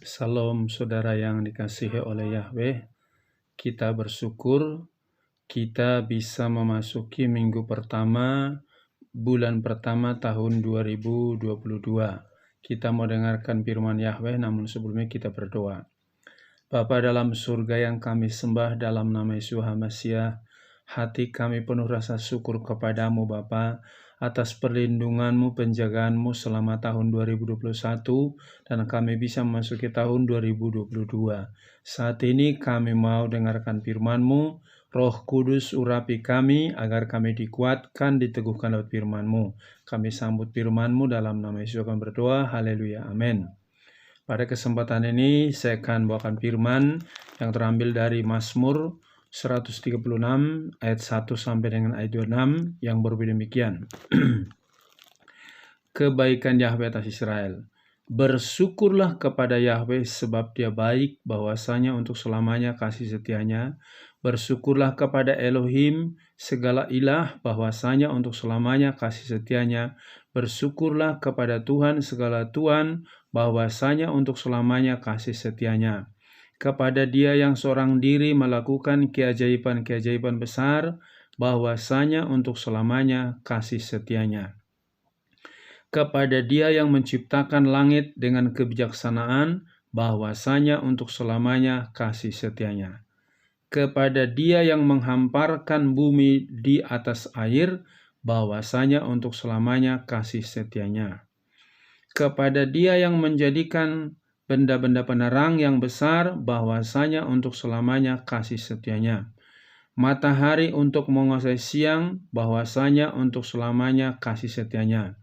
Salam saudara yang dikasihi oleh Yahweh, kita bersyukur kita bisa memasuki minggu pertama, bulan pertama tahun 2022. Kita mau dengarkan firman Yahweh, namun sebelumnya kita berdoa. Bapa dalam surga yang kami sembah dalam nama Yesus Masiah, hati kami penuh rasa syukur kepadamu Bapa, atas perlindunganmu, penjagaanmu selama tahun 2021 dan kami bisa memasuki tahun 2022. Saat ini kami mau dengarkan firman-Mu, Roh Kudus urapi kami agar kami dikuatkan, diteguhkan lewat firman-Mu. Kami sambut firman-Mu dalam nama Yesus akan berdoa, haleluya, amin. Pada kesempatan ini saya akan bawakan firman yang terambil dari Mazmur 136 ayat 1 sampai dengan ayat 26 yang berbunyi demikian. Kebaikan Yahweh atas Israel. Bersyukurlah kepada Yahweh sebab Dia baik, bahwasanya untuk selamanya kasih setianya. Bersyukurlah kepada Elohim segala ilah, bahwasanya untuk selamanya kasih setianya. Bersyukurlah kepada Tuhan segala Tuhan, bahwasanya untuk selamanya kasih setianya. Kepada Dia yang seorang diri melakukan keajaiban-keajaiban besar, bahwasanya untuk selamanya kasih setianya. Kepada Dia yang menciptakan langit dengan kebijaksanaan, bahwasanya untuk selamanya kasih setianya. Kepada Dia yang menghamparkan bumi di atas air, bahwasanya untuk selamanya kasih setianya. Kepada Dia yang menjadikan benda-benda penerang yang besar, bahwasanya untuk selamanya kasih setianya. Matahari untuk menguasai siang, bahwasanya untuk selamanya kasih setianya.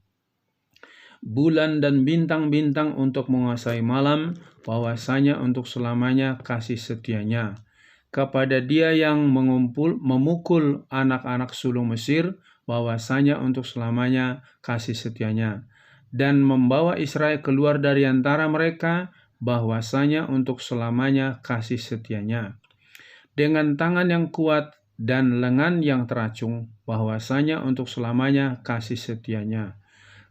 Bulan dan bintang-bintang untuk menguasai malam, bahwasanya untuk selamanya kasih setianya. Kepada Dia yang memukul anak-anak sulung Mesir, bahwasanya untuk selamanya kasih setianya. Dan membawa Israel keluar dari antara mereka, bahwasanya untuk selamanya kasih setianya. Dengan tangan yang kuat dan lengan yang teracung, bahwasanya untuk selamanya kasih setianya.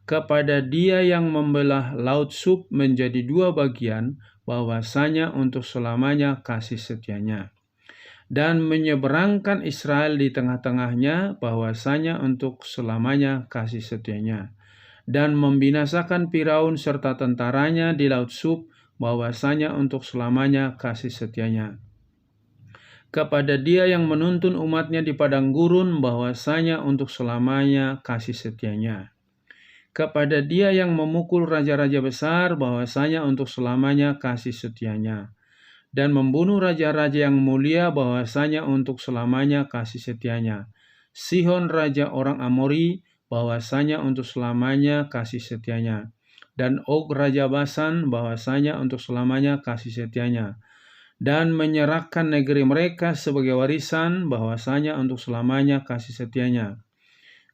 Kepada Dia yang membelah laut Sub menjadi dua bagian, bahwasanya untuk selamanya kasih setianya. Dan menyeberangkan Israel di tengah-tengahnya, bahwasanya untuk selamanya kasih setianya. Dan membinasakan Firaun serta tentaranya di laut Sub, bahwasanya untuk selamanya kasih setianya. Kepada Dia yang menuntun umatnya di padang gurun, bahwasanya untuk selamanya kasih setianya. Kepada Dia yang memukul raja-raja besar, bahwasanya untuk selamanya kasih setianya. Dan membunuh raja-raja yang mulia, bahwasanya untuk selamanya kasih setianya. Sihon raja orang Amori, bahwasanya untuk selamanya kasih setianya. Dan Og raja Basan, bahwasanya untuk selamanya kasih setianya. Dan menyerahkan negeri mereka sebagai warisan, bahwasanya untuk selamanya kasih setianya.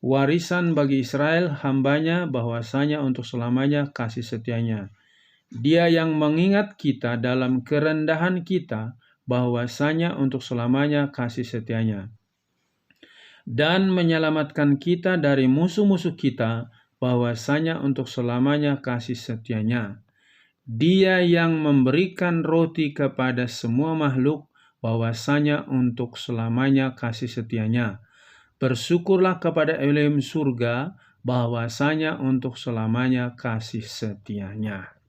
Warisan bagi Israel hambanya, bahwasanya untuk selamanya kasih setianya. Dia yang mengingat kita dalam kerendahan kita, bahwasanya untuk selamanya kasih setianya. Dan menyelamatkan kita dari musuh-musuh kita, bahwasanya untuk selamanya kasih setianya. Dia yang memberikan roti kepada semua makhluk, bahwasanya untuk selamanya kasih setianya. Bersyukurlah kepada Elohim surga, bahwasanya untuk selamanya kasih setianya.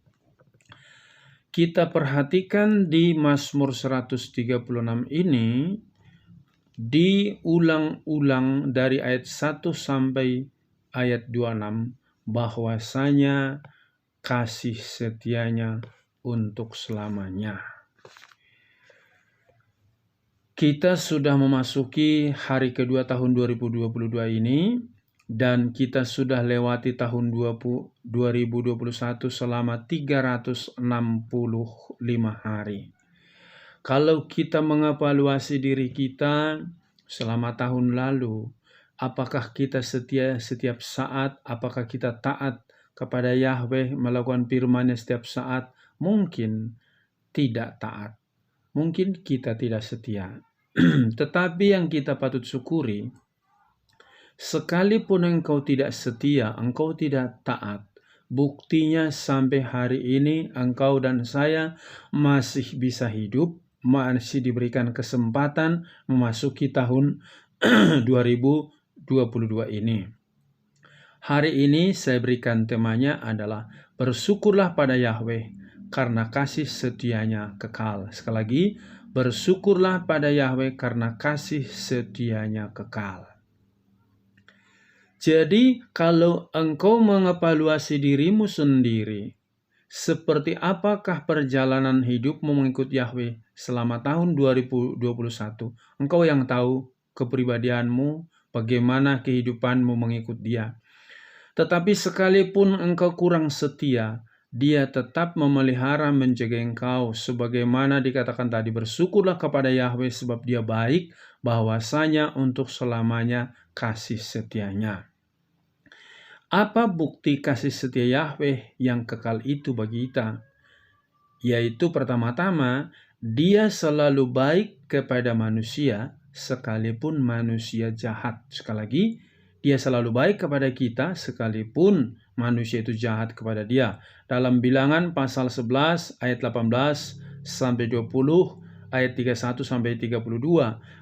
Kita perhatikan di Mazmur 136 ini, diulang-ulang dari ayat 1 sampai ayat 26, bahwasanya kasih setianya untuk selamanya. Kita sudah memasuki hari kedua tahun 2022 ini, dan kita sudah lewati tahun 2021 selama 365 hari. Kalau kita mengevaluasi diri kita selama tahun lalu, apakah kita setia setiap saat, apakah kita taat kepada Yahweh, melakukan firman-Nya setiap saat? Mungkin tidak taat. Mungkin kita tidak setia. Tetapi yang kita patut syukuri, sekalipun engkau tidak setia, engkau tidak taat, Buktinya sampai hari ini engkau dan saya masih bisa hidup, masih diberikan kesempatan memasuki tahun 2022 ini. Hari ini saya berikan temanya adalah bersyukurlah pada Yahweh karena kasih setianya kekal. Sekali lagi, bersyukurlah pada Yahweh karena kasih setianya kekal. Jadi, kalau engkau mengevaluasi dirimu sendiri, seperti apakah perjalanan hidupmu mengikut Yahweh selama tahun 2021? Engkau yang tahu kepribadianmu, bagaimana kehidupanmu mengikut Dia. Tetapi sekalipun engkau kurang setia, Dia tetap memelihara menjaga engkau. Sebagaimana dikatakan tadi, bersyukurlah kepada Yahweh sebab Dia baik, bahwasanya untuk selamanya kasih setianya. Apa bukti kasih setia Yahweh yang kekal itu bagi kita? Yaitu pertama-tama, Dia selalu baik kepada manusia sekalipun manusia jahat. Sekali lagi, Dia selalu baik kepada kita sekalipun manusia itu jahat kepada Dia. Dalam Bilangan pasal 11 ayat 18 sampai 20, ayat 31 sampai 32,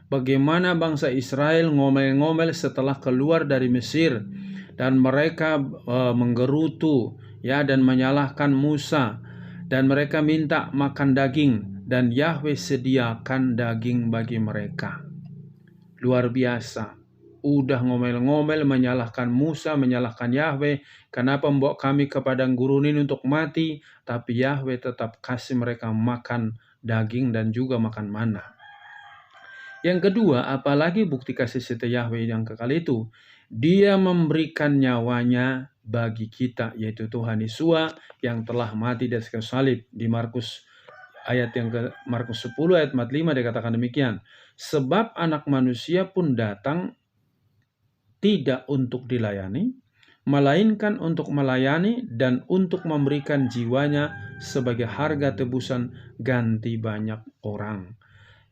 bagaimana bangsa Israel ngomel-ngomel setelah keluar dari Mesir dan mereka menggerutu dan menyalahkan Musa, dan mereka minta makan daging, dan Yahweh sediakan daging bagi mereka. Luar biasa. Udah ngomel-ngomel menyalahkan Musa, menyalahkan Yahweh. Kenapa membawa kami ke padang gurun ini untuk mati? Tapi Yahweh tetap kasih mereka makan daging dan juga makan mana. Yang kedua, apalagi bukti kasih setia Yahweh yang kekal itu? Dia memberikan nyawanya bagi kita, yaitu Tuhan Yesus yang telah mati di atas kayu salib. Di Markus 10 ayat 45 dikatakan demikian. Sebab anak manusia pun datang tidak untuk dilayani, melainkan untuk melayani dan untuk memberikan jiwanya sebagai harga tebusan ganti banyak orang.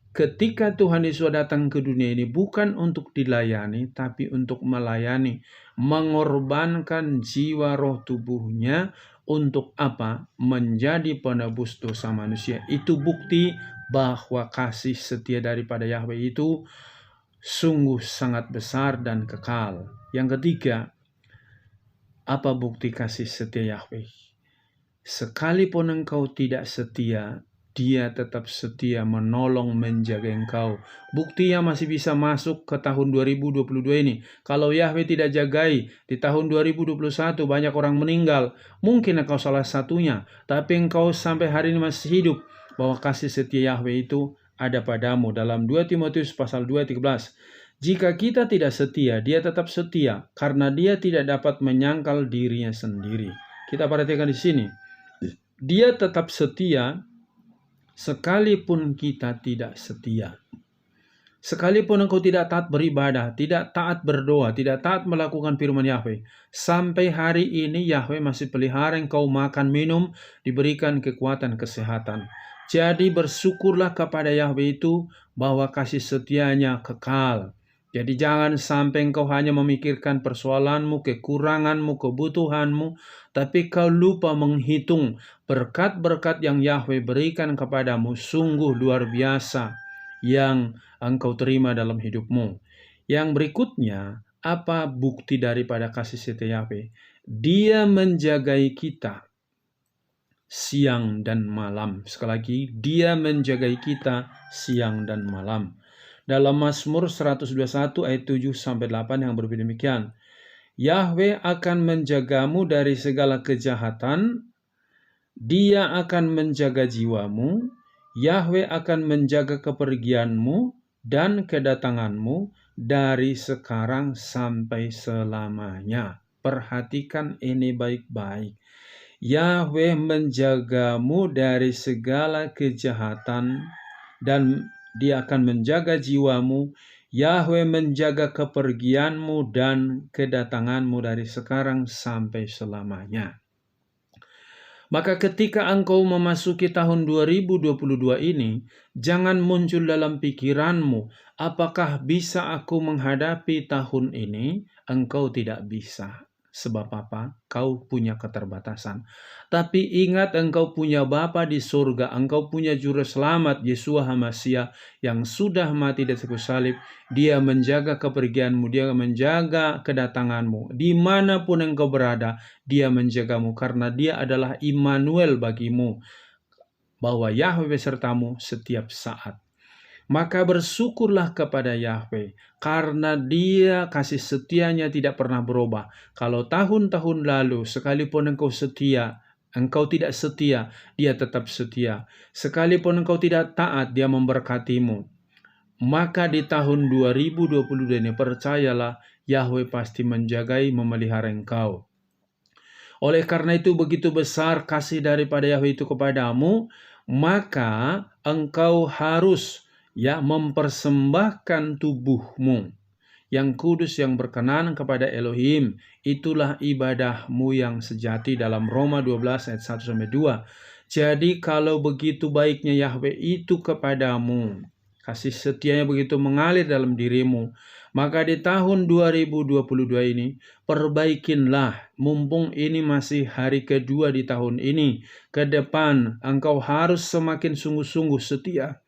Ketika Tuhan Yesus datang ke dunia ini bukan untuk dilayani, tapi untuk melayani, mengorbankan jiwa roh tubuhnya untuk apa? Menjadi penebus dosa manusia. Itu bukti bahwa kasih setia daripada Yahweh itu sungguh sangat besar dan kekal. Yang ketiga, apa bukti kasih setia Yahweh? Sekalipun engkau tidak setia, Dia tetap setia menolong menjaga engkau. Buktinya masih bisa masuk ke tahun 2022 ini. Kalau Yahweh tidak jagai, di tahun 2021 banyak orang meninggal. Mungkin engkau salah satunya, tapi engkau sampai hari ini masih hidup. Bahwa kasih setia Yahweh itu ada padamu. Dalam 2 Timotius pasal 2:13. Jika kita tidak setia, Dia tetap setia karena Dia tidak dapat menyangkal dirinya sendiri. Kita perhatikan di sini. Dia tetap setia sekalipun kita tidak setia. Sekalipun engkau tidak taat beribadah, tidak taat berdoa, tidak taat melakukan firman Yahweh, sampai hari ini Yahweh masih pelihara engkau makan minum, diberikan kekuatan kesehatan. Jadi bersyukurlah kepada Yahweh itu bahwa kasih setianya kekal. Jadi jangan sampai engkau hanya memikirkan persoalanmu, kekuranganmu, kebutuhanmu, tapi kau lupa menghitung berkat-berkat yang Yahweh berikan kepadamu sungguh luar biasa yang engkau terima dalam hidupmu. Yang berikutnya, apa bukti daripada kasih setia Yahweh? Dia menjagai kita siang dan malam. Sekali lagi, Dia menjagai kita siang dan malam. Dalam Mazmur 121 ayat 7-8 yang berbeda demikian. Yahweh akan menjagamu dari segala kejahatan, Dia akan menjaga jiwamu, Yahweh akan menjaga kepergianmu dan kedatanganmu dari sekarang sampai selamanya. Perhatikan ini baik-baik. Yahweh menjagamu dari segala kejahatan dan Dia akan menjaga jiwamu. Yahweh menjaga kepergianmu dan kedatanganmu dari sekarang sampai selamanya. Maka ketika engkau memasuki tahun 2022 ini, jangan muncul dalam pikiranmu, apakah bisa aku menghadapi tahun ini? Engkau tidak bisa. Sebab apa? Kau punya keterbatasan. Tapi ingat, engkau punya Bapa di surga, engkau punya Juru Selamat, Yeshua HaMasyiah, yang sudah mati di kayu salib. Dia menjaga kepergianmu, dia menjaga kedatanganmu. Dimanapun engkau berada, dia menjagamu, karena dia adalah Immanuel bagimu, bahwa Yahweh besertamu setiap saat. Maka bersyukurlah kepada Yahweh, karena dia kasih setianya tidak pernah berubah. Kalau tahun-tahun lalu, sekalipun engkau setia, engkau tidak setia, dia tetap setia. Sekalipun engkau tidak taat, dia memberkatimu. Maka di tahun 2022 ini, percayalah, Yahweh pasti menjagai, memelihara engkau. Oleh karena itu, begitu besar kasih daripada Yahweh itu kepadamu, maka engkau harus mempersembahkan tubuhmu yang kudus, yang berkenan kepada Elohim. Itulah ibadahmu yang sejati, dalam Roma 12 ayat 1-2. Jadi kalau begitu baiknya Yahweh itu kepadamu, kasih setianya begitu mengalir dalam dirimu, maka di tahun 2022 ini, perbaikinlah, mumpung ini masih hari kedua di tahun ini. Ke depan engkau harus semakin sungguh-sungguh setia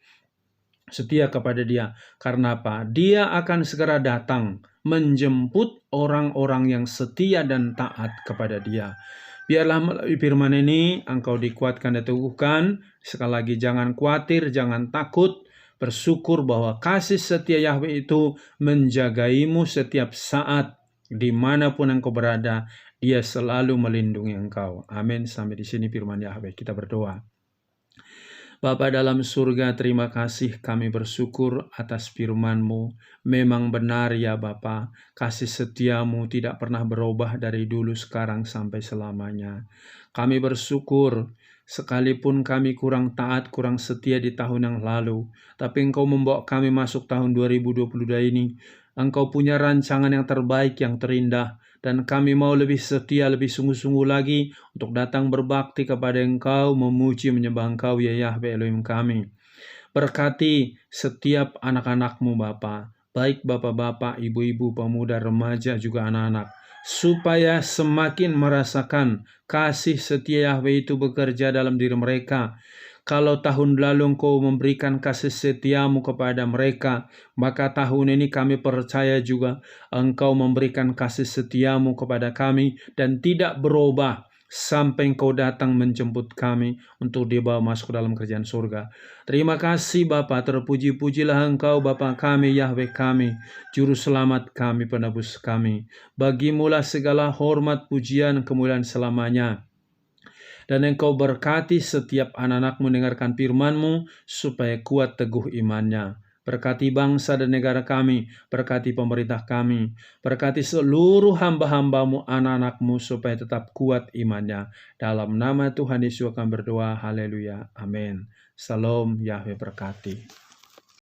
kepada dia. Karena apa? Dia akan segera datang menjemput orang-orang yang setia dan taat kepada dia. Biarlah melalui firman ini engkau dikuatkan dan teguhkan. Sekali lagi, jangan khawatir, jangan takut. Bersyukur bahwa kasih setia Yahweh itu menjagaimu setiap saat. Dimanapun engkau berada, dia selalu melindungi engkau. Amin. Sampai di sini firman Yahweh. Kita berdoa. Bapa dalam surga, terima kasih, kami bersyukur atas firman-Mu. Memang benar ya Bapa, kasih setiamu tidak pernah berubah dari dulu, sekarang, sampai selamanya. Kami bersyukur, sekalipun kami kurang taat, kurang setia di tahun yang lalu, tapi Engkau membawa kami masuk tahun 2022 ini. Engkau punya rancangan yang terbaik, yang terindah, dan kami mau lebih setia, lebih sungguh-sungguh lagi untuk datang berbakti kepada Engkau, memuji, menyembah Engkau, ya Yahweh Elohim kami. Berkati setiap anak-anak-Mu Bapa, baik bapak-bapak, ibu-ibu, pemuda, remaja, juga anak-anak, supaya semakin merasakan kasih setia Yahweh itu bekerja dalam diri mereka. Kalau tahun lalu Engkau memberikan kasih setiamu kepada mereka, maka tahun ini kami percaya juga Engkau memberikan kasih setiamu kepada kami dan tidak berubah sampai Engkau datang menjemput kami untuk dibawa masuk ke dalam kerajaan surga. Terima kasih Bapa, terpuji-pujilah Engkau Bapa kami, Yahweh kami, Juru Selamat kami, Penebus kami. Bagimulah segala hormat, pujian, kemuliaan selamanya. Dan Engkau berkati setiap anak-anak mendengarkan firman-Mu supaya kuat teguh imannya. Berkati bangsa dan negara kami, berkati pemerintah kami, berkati seluruh hamba-hamba-Mu, anak-anak-Mu, supaya tetap kuat imannya. Dalam nama Tuhan Yesus kami berdoa, haleluya, amin. Salam, Yahweh berkati.